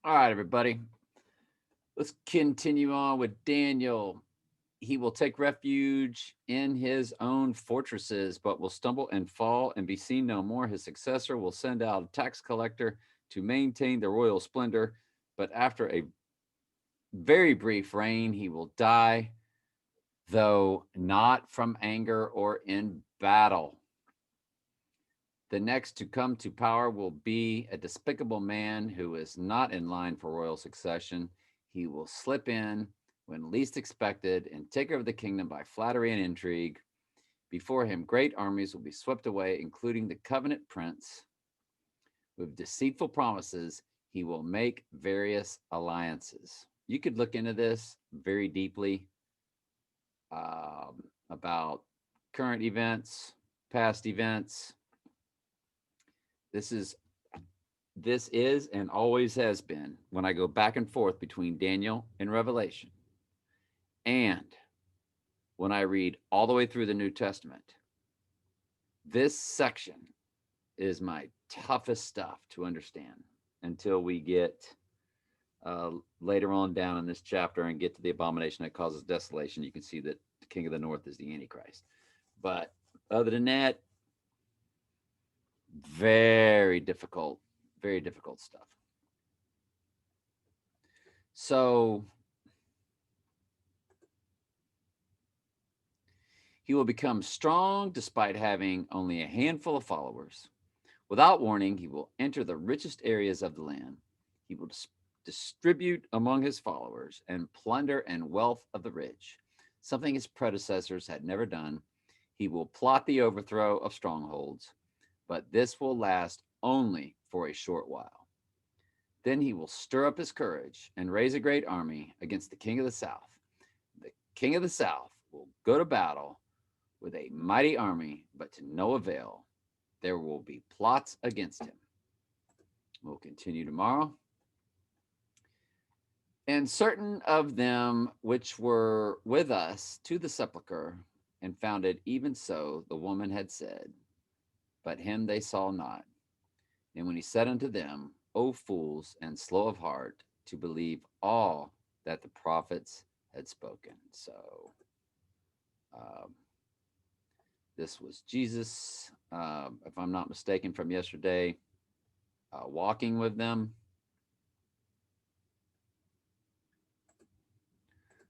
All right, everybody. Let's continue on with Daniel. He will take refuge in his own fortresses, but will stumble and fall and be seen no more. His successor will send out a tax collector to maintain the royal splendor, but after a very brief reign, he will die, though not from anger or in battle. The next to come to power will be a despicable man who is not in line for royal succession. He will slip in when least expected and take over the kingdom by flattery and intrigue. Before him, great armies will be swept away, including the covenant prince. With deceitful promises, he will make various alliances. You could look into this very deeply about current events, past events. This is this is and always has been when I go back and forth between Daniel and Revelation, and when I read all the way through the New Testament. This section is my toughest stuff to understand until we get later on down in this chapter and get to the abomination that causes desolation. You can see that the king of the north is the Antichrist. But other than that, very difficult stuff. So he will become strong despite having only a handful of followers. Without warning, he will enter the richest areas of the land. He will distribute among his followers and plunder and wealth of the rich, something his predecessors had never done. He will plot the overthrow of strongholds, but this will last only for a short while. Then he will stir up his courage and raise a great army against the king of the south. The king of the south will go to battle with a mighty army, but to no avail. There will be plots against him. We'll continue tomorrow. And certain of them which were with us to the sepulchre and found it even so, the woman had said, but him they saw not. And when he said unto them, O fools and slow of heart to believe all that the prophets had spoken. So um, this was Jesus, if I'm not mistaken, from yesterday, walking with them.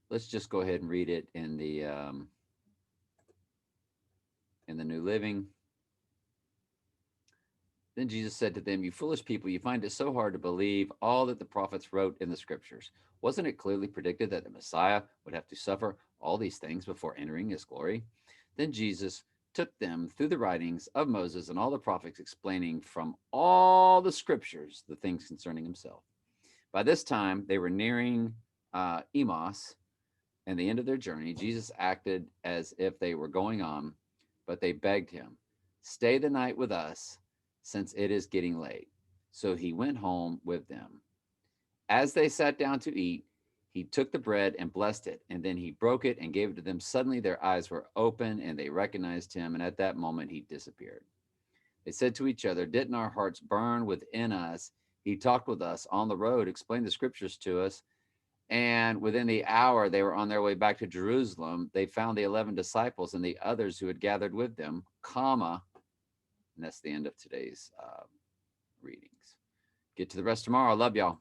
Let's just go ahead and read it in the New Living. Then Jesus said to them, You foolish people, you find it so hard to believe all that the prophets wrote in the scriptures. Wasn't it clearly predicted that the Messiah would have to suffer all these things before entering his glory? Then Jesus took them through the writings of Moses and all the prophets, explaining from all the scriptures the things concerning himself. By this time, they were nearing Emos and the end of their journey. Jesus acted as if they were going on, but they begged him, Stay the night with us, since it is getting late. So he went home with them. As they sat down to eat, he took the bread and blessed it, and then he broke it and gave it to them. Suddenly their eyes were open, and they recognized him, and at that moment he disappeared. They said to each other, Didn't our hearts burn within us? He talked with us on the road, explained the scriptures to us. And within the hour, they were on their way back to Jerusalem. They found the 11 disciples and the others who had gathered with them, comma, and that's the end of today's readings. Get to the rest tomorrow. I love y'all.